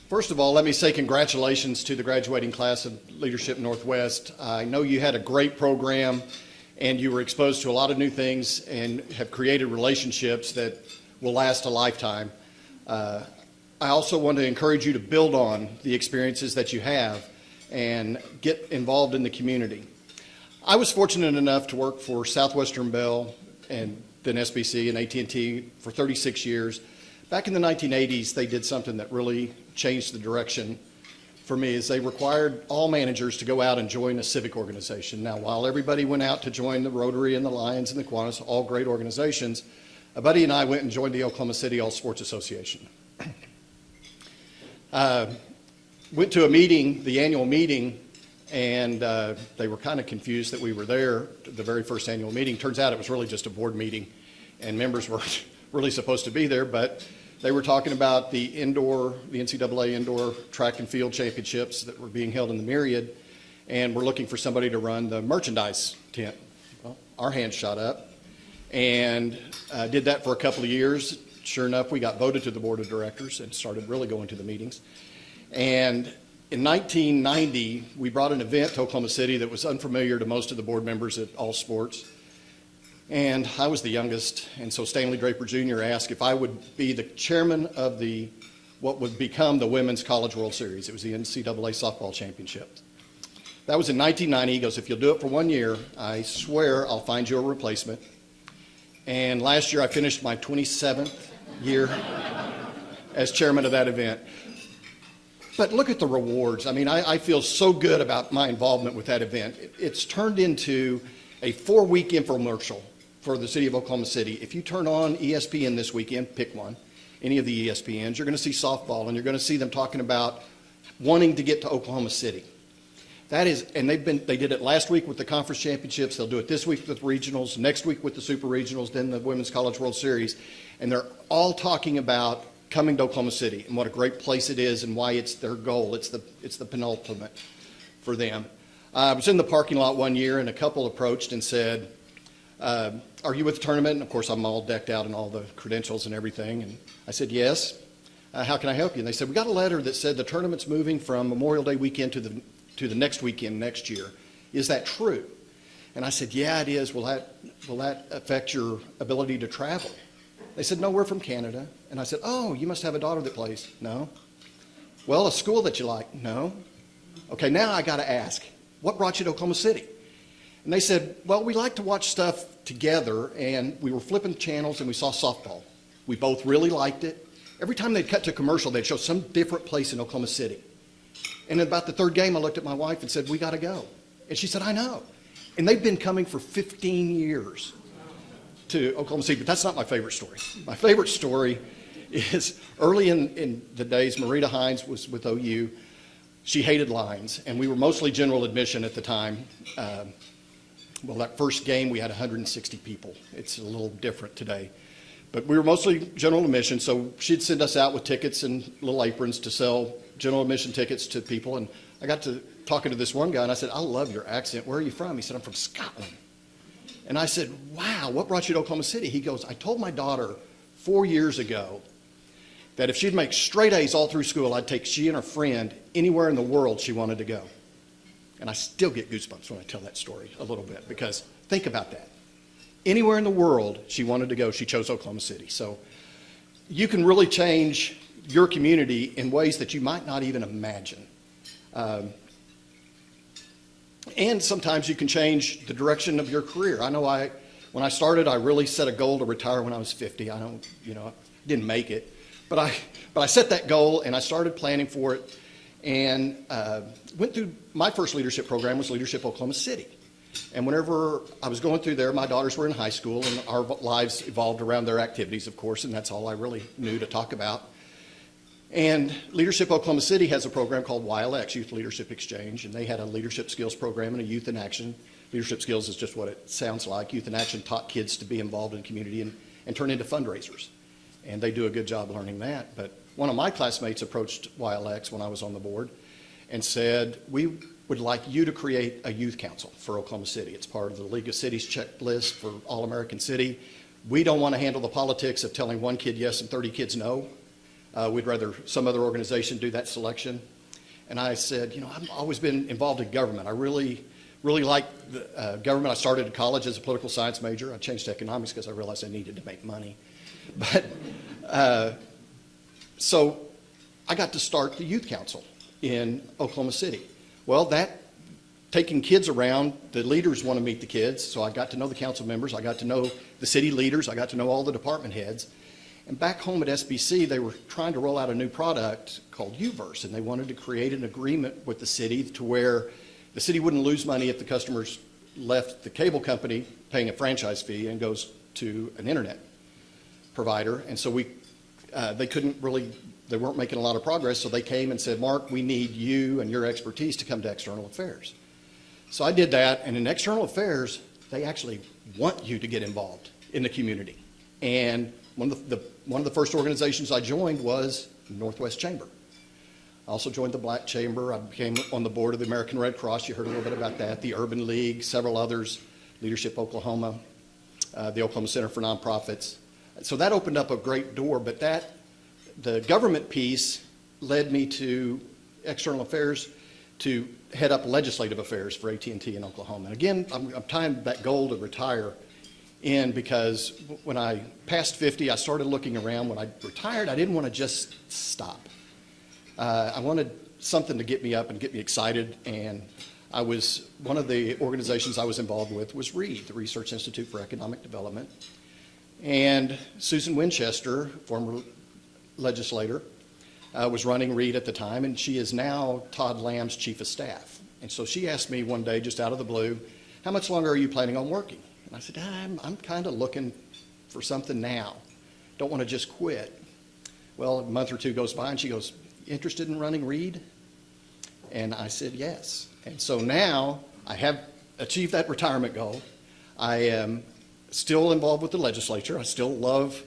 First of all, let me say congratulations to the graduating class of Leadership Northwest. I know you had a great program and you were exposed to a lot of new things and have created relationships that will last a lifetime. I also want to encourage you to build on the experiences that you have and get involved in the community. I was fortunate enough to work for Southwestern Bell and then SBC and AT&T for 36 years. Back in the 1980s, they did something that really changed the direction for me, is they required all managers to go out and join a civic organization. Now, while everybody went out to join the Rotary and the Lions and the Kiwanis, all great organizations, a buddy and I went and joined the Oklahoma City All Sports Association. Went to a meeting, the annual meeting, and they were kind of confused that we were there, the very first annual meeting. Turns out it was really just a board meeting, and members weren't really supposed to be there, but they were talking about the NCAA indoor track and field championships that were being held in the Myriad, and we're looking for somebody to run the merchandise tent. Well, our hands shot up, and did that for a couple of years. Sure enough, we got voted to the board of directors and started really going to the meetings. And in 1990, we brought an event to Oklahoma City that was unfamiliar to most of the board members at All Sports. And I was the youngest, and so Stanley Draper Jr. asked if I would be the chairman of what would become the Women's College World Series. It was the NCAA softball championship. That was in 1990. He goes, if you'll do it for 1 year, I swear I'll find you a replacement. And last year I finished my 27th year as chairman of that event. But look at the rewards. I mean, I feel so good about my involvement with that event. It's turned into a 4-week infomercial for the city of Oklahoma City. If you turn on ESPN this weekend, pick one, any of the ESPNs, you're going to see softball, and you're going to see them talking about wanting to get to Oklahoma City. That is, and they did it last week with the conference championships. They'll do it this week with regionals, next week with the super regionals, then the Women's College World Series. And they're all talking about coming to Oklahoma City and what a great place it is and why it's their goal. It's the penultimate for them. I was in the parking lot one year, and a couple approached and said, are you with the tournament? And of course, I'm all decked out in all the credentials and everything. And I said, yes. How can I help you? And they said, we got a letter that said the tournament's moving from Memorial Day weekend to the next weekend next year. Is that true? And I said, yeah, it is. Will that affect your ability to travel? They said, no, we're from Canada. And I said, oh, you must have a daughter that plays. No. Well, a school that you like? No. Okay, now I got to ask, what brought you to Oklahoma City? And they said, well, we like to watch stuff together, and we were flipping channels and we saw softball. We both really liked it. Every time they'd cut to a commercial, they'd show some different place in Oklahoma City. And about the third game, I looked at my wife and said, we got to go. And she said, I know. And they've been coming for 15 years to Oklahoma City, but that's not my favorite story. My favorite story is early in the days, Marita Hines was with OU. She hated lines, and we were mostly general admission at the time. Well, that first game, we had 160 people. It's a little different today. But we were mostly general admission, so she'd send us out with tickets and little aprons to sell general admission tickets to people. And I got to talking to this one guy, and I said, I love your accent. Where are you from? He said, I'm from Scotland. And I said, wow, what brought you to Oklahoma City? He goes, I told my daughter 4 years ago that if she'd make straight A's all through school, I'd take she and her friend anywhere in the world she wanted to go. And I still get goosebumps when I tell that story a little bit, because think about that. Anywhere in the world she wanted to go, she chose Oklahoma City. So you can really change your community in ways that you might not even imagine. And sometimes you can change the direction of your career. I know when I started, I really set a goal to retire when I was 50. I didn't make it. But I set that goal, and I started planning for it, and went through my first leadership program was Leadership Oklahoma City. And whenever I was going through there, my daughters were in high school, and our lives evolved around their activities, of course, and that's all I really knew to talk about. And Leadership Oklahoma City has a program called YLX, Youth Leadership Exchange, and they had a leadership skills program and a youth in action. Leadership skills is just what it sounds like. Youth in action taught kids to be involved in the community and turn into fundraisers. And they do a good job learning that. But one of my classmates approached YLX when I was on the board and said, we would like you to create a youth council for Oklahoma City. It's part of the League of Cities checklist for All-American City. We don't want to handle the politics of telling one kid yes and 30 kids no. We'd rather some other organization do that selection. And I said, you know, I've always been involved in government. I really like the, government. I started at college as a political science major. I changed to economics because I realized I needed to make money. But so I got to start the youth council in Oklahoma City. Well, taking kids around, the leaders want to meet the kids, so I got to know the council members. I got to know the city leaders. I got to know all the department heads. And back home at SBC, they were trying to roll out a new product called UVerse, and they wanted to create an agreement with the city to where the city wouldn't lose money if the customers left the cable company paying a franchise fee and goes to an internet provider. And so they weren't making a lot of progress, so they came and said, Mark, we need you and your expertise to come to external affairs. So I did that, and in external affairs, they actually want you to get involved in the community. And one of the first organizations I joined was Northwest Chamber. I also joined the Black Chamber. I became on the board of the American Red Cross. You heard a little bit about that. The Urban League, several others, Leadership Oklahoma, the Oklahoma Center for Nonprofits. So that opened up a great door, but the government piece led me to external affairs to head up legislative affairs for AT&T in Oklahoma. And again, I'm tying that goal to retire in because when I passed 50, I started looking around. When I retired, I didn't want to just stop. I wanted something to get me up and get me excited, and one of the organizations I was involved with was READ, the Research Institute for Economic Development. And Susan Winchester, former legislator, was running READ at the time, and she is now Todd Lamb's chief of staff. And so she asked me one day, just out of the blue, how much longer are you planning on working? And I said, I'm kind of looking for something now. Don't want to just quit. Well, a month or two goes by, and she goes, interested in running READ? And I said, yes. And so now I have achieved that retirement goal. I am still involved with the legislature. I still love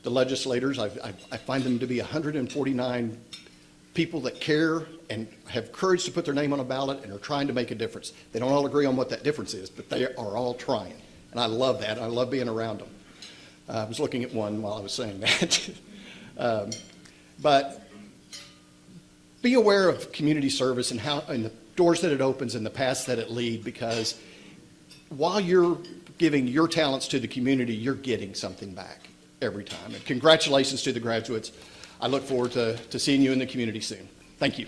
the legislators. I find them to be 149 people that care and have courage to put their name on a ballot and are trying to make a difference. They don't all agree on what that difference is, but they are all trying. And I love that. I love being around them. I was looking at one while I was saying that. But be aware of community service and the doors that it opens and the paths that it leads, because while you're giving your talents to the community, you're getting something back every time. And congratulations to the graduates. I look forward to seeing you in the community soon. Thank you.